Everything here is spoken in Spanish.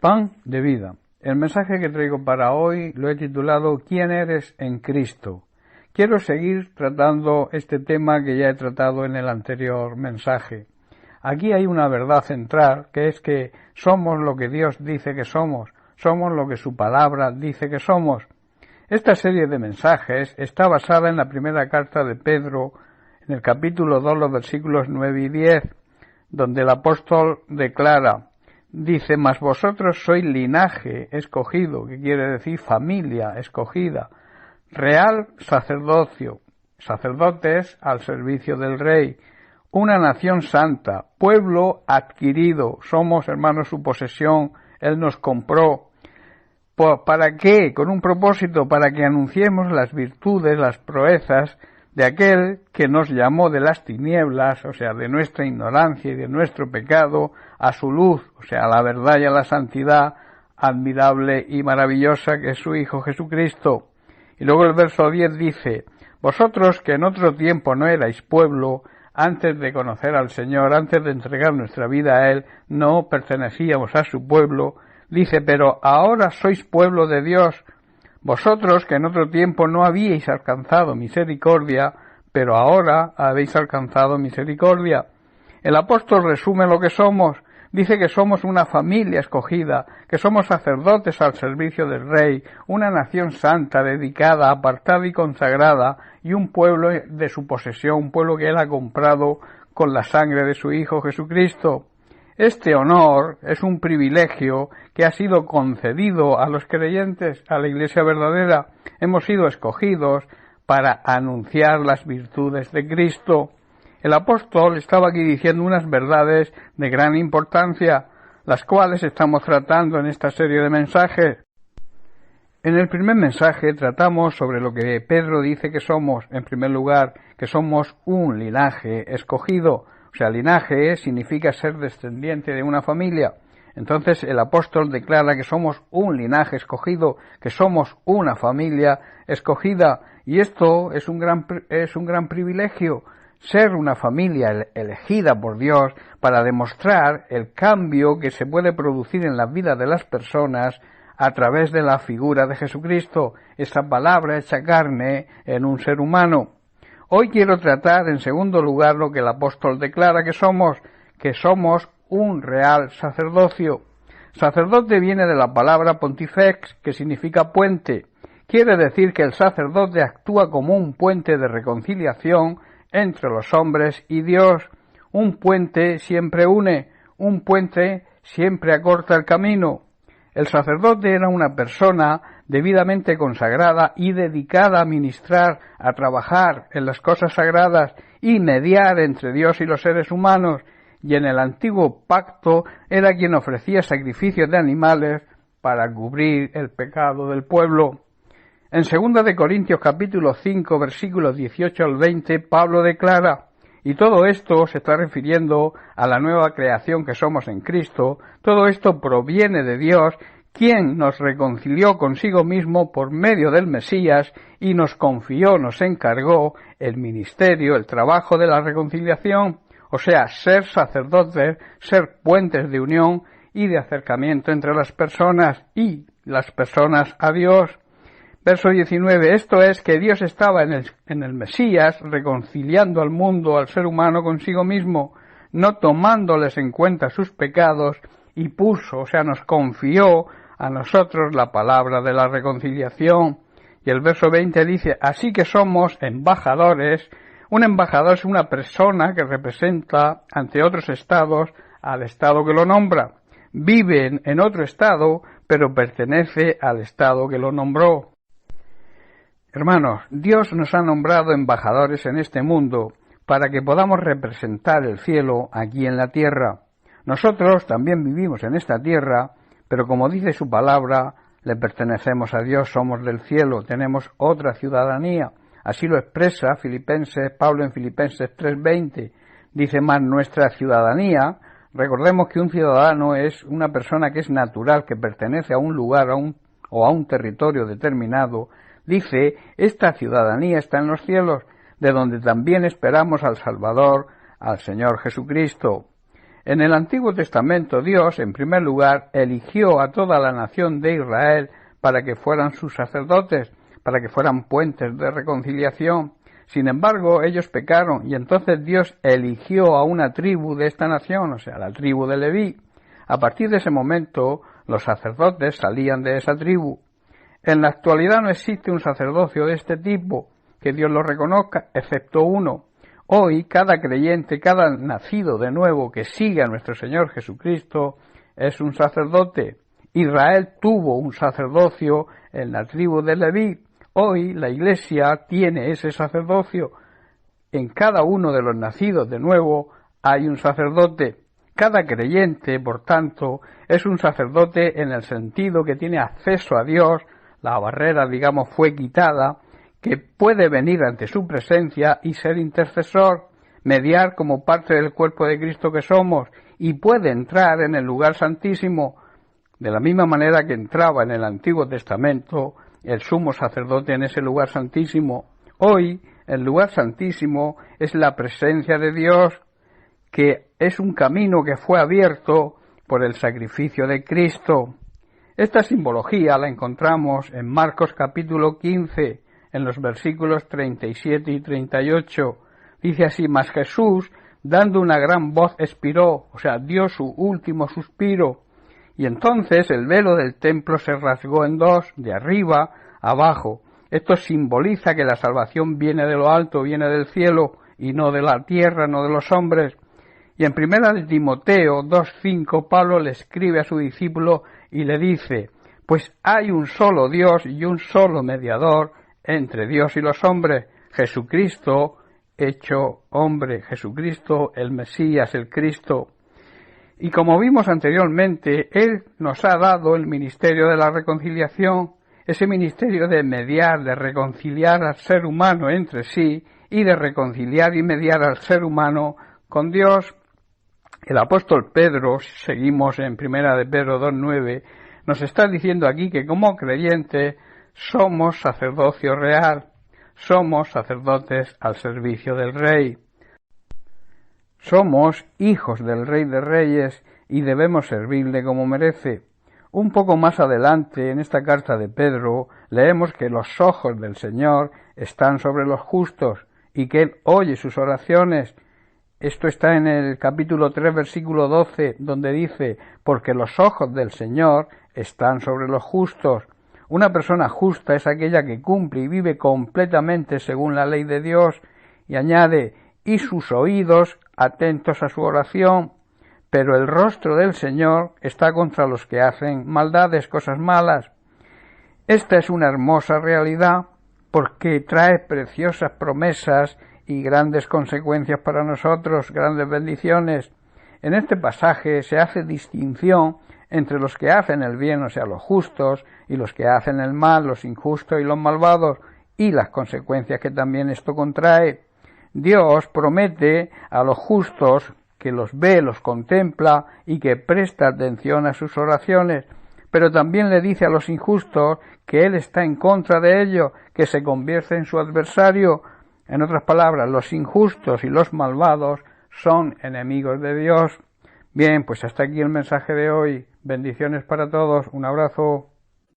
Pan de vida. El mensaje que traigo para hoy lo he titulado ¿Quién eres en Cristo? Quiero seguir tratando este tema que ya he tratado en el anterior mensaje. Aquí hay una verdad central, que es que somos lo que Dios dice que somos lo que su palabra dice que somos. Esta serie de mensajes está basada en la primera carta de Pedro, en el capítulo 2, los versículos 9 y 10, donde el apóstol declara, dice, mas vosotros sois linaje escogido, que quiere decir familia escogida, real sacerdocio, sacerdotes al servicio del Rey, una nación santa, pueblo adquirido, somos hermanos su posesión, Él nos compró. ¿Para qué? Con un propósito, para que anunciemos las virtudes, las proezas de aquel que nos llamó de las tinieblas, o sea, de nuestra ignorancia y de nuestro pecado, a su luz, o sea, a la verdad y a la santidad admirable y maravillosa que es su Hijo Jesucristo. Y luego el verso 10 dice, vosotros que en otro tiempo no erais pueblo, antes de conocer al Señor, antes de entregar nuestra vida a Él, no pertenecíamos a su pueblo, dice, pero ahora sois pueblo de Dios, vosotros que en otro tiempo no habíais alcanzado misericordia, pero ahora habéis alcanzado misericordia. El apóstol resume lo que somos, dice que somos una familia escogida, que somos sacerdotes al servicio del Rey, una nación santa, dedicada, apartada y consagrada, y un pueblo de su posesión, un pueblo que Él ha comprado con la sangre de su Hijo Jesucristo. Este honor es un privilegio que ha sido concedido a los creyentes, a la Iglesia verdadera. Hemos sido escogidos para anunciar las virtudes de Cristo. El apóstol estaba aquí diciendo unas verdades de gran importancia, las cuales estamos tratando en esta serie de mensajes. En el primer mensaje tratamos sobre lo que Pedro dice que somos, en primer lugar, que somos un linaje escogido. O sea, linaje significa ser descendiente de una familia. Entonces el apóstol declara que somos un linaje escogido, que somos una familia escogida. Y esto es un gran privilegio, ser una familia elegida por Dios para demostrar el cambio que se puede producir en la vida de las personas a través de la figura de Jesucristo, esa palabra hecha carne en un ser humano. Hoy quiero tratar en segundo lugar lo que el apóstol declara que somos un real sacerdocio. Sacerdote viene de la palabra pontifex, que significa puente. Quiere decir que el sacerdote actúa como un puente de reconciliación entre los hombres y Dios. Un puente siempre une, un puente siempre acorta el camino. El sacerdote era una persona debidamente consagrada y dedicada a ministrar, a trabajar en las cosas sagradas y mediar entre Dios y los seres humanos, y en el antiguo pacto era quien ofrecía sacrificios de animales para cubrir el pecado del pueblo. En 2 de Corintios capítulo 5 versículos 18 al 20 Pablo declara, y todo esto se está refiriendo a la nueva creación que somos en Cristo, todo esto proviene de Dios, quien nos reconcilió consigo mismo por medio del Mesías y nos confió, nos encargó el ministerio, el trabajo de la reconciliación, o sea, ser sacerdotes, ser puentes de unión y de acercamiento entre las personas y las personas a Dios. Verso 19, esto es que Dios estaba en el Mesías reconciliando al mundo, al ser humano consigo mismo, no tomándoles en cuenta sus pecados y puso, o sea, nos confió a nosotros la palabra de la reconciliación. Y el verso 20 dice, así que somos embajadores. Un embajador es una persona que representa ante otros estados al estado que lo nombra. Vive en otro estado, pero pertenece al estado que lo nombró. Hermanos, Dios nos ha nombrado embajadores en este mundo para que podamos representar el cielo aquí en la tierra. Nosotros también vivimos en esta tierra, pero como dice su palabra, le pertenecemos a Dios, somos del cielo, tenemos otra ciudadanía. Así lo expresa Pablo en Filipenses 3:20. Dice más, nuestra ciudadanía, recordemos que un ciudadano es una persona que es natural, que pertenece a un lugar o a un territorio determinado. Dice, esta ciudadanía está en los cielos, de donde también esperamos al Salvador, al Señor Jesucristo. En el Antiguo Testamento Dios, en primer lugar, eligió a toda la nación de Israel para que fueran sus sacerdotes, para que fueran puentes de reconciliación. Sin embargo, ellos pecaron y entonces Dios eligió a una tribu de esta nación, o sea, la tribu de Leví. A partir de ese momento, los sacerdotes salían de esa tribu. En la actualidad no existe un sacerdocio de este tipo que Dios lo reconozca, excepto uno. Hoy, cada creyente, cada nacido de nuevo que sigue a nuestro Señor Jesucristo es un sacerdote. Israel tuvo un sacerdocio en la tribu de Leví. Hoy la Iglesia tiene ese sacerdocio. En cada uno de los nacidos de nuevo hay un sacerdote. Cada creyente, por tanto, es un sacerdote en el sentido que tiene acceso a Dios, la barrera, digamos, fue quitada, que puede venir ante su presencia y ser intercesor, mediar como parte del cuerpo de Cristo que somos, y puede entrar en el lugar santísimo, de la misma manera que entraba en el Antiguo Testamento el sumo sacerdote en ese lugar santísimo. Hoy, el lugar santísimo es la presencia de Dios, que es un camino que fue abierto por el sacrificio de Cristo. Esta simbología la encontramos en Marcos capítulo 15, en los versículos 37 y 38. Dice así: mas Jesús, dando una gran voz, expiró, o sea, dio su último suspiro, y entonces el velo del templo se rasgó en dos, de arriba a abajo. Esto simboliza que la salvación viene de lo alto, viene del cielo, y no de la tierra, no de los hombres. Y en primera de Timoteo 2:5, Pablo le escribe a su discípulo y le dice: pues hay un solo Dios y un solo mediador entre Dios y los hombres, Jesucristo hecho hombre, Jesucristo el Mesías, el Cristo. Y como vimos anteriormente, Él nos ha dado el ministerio de la reconciliación, ese ministerio de mediar, de reconciliar al ser humano entre sí y de reconciliar y mediar al ser humano con Dios. El apóstol Pedro, seguimos en primera de Pedro 2:9, nos está diciendo aquí que como creyentes somos sacerdocio real, somos sacerdotes al servicio del Rey. Somos hijos del Rey de Reyes y debemos servirle como merece. Un poco más adelante, en esta carta de Pedro, leemos que los ojos del Señor están sobre los justos y que Él oye sus oraciones. Esto está en el capítulo 3, versículo 12, donde dice: porque los ojos del Señor están sobre los justos. Una persona justa es aquella que cumple y vive completamente según la ley de Dios, y añade: y sus oídos atentos a su oración, pero el rostro del Señor está contra los que hacen maldades, cosas malas. Esta es una hermosa realidad porque trae preciosas promesas y grandes consecuencias para nosotros, grandes bendiciones. En este pasaje se hace distinción entre los que hacen el bien, o sea, los justos, y los que hacen el mal, los injustos y los malvados, y las consecuencias que también esto contrae. Dios promete a los justos que los ve, los contempla y que presta atención a sus oraciones, pero también le dice a los injustos que Él está en contra de ellos, que se convierte en su adversario. En otras palabras, los injustos y los malvados son enemigos de Dios. Bien, pues hasta aquí el mensaje de hoy. Bendiciones para todos. Un abrazo.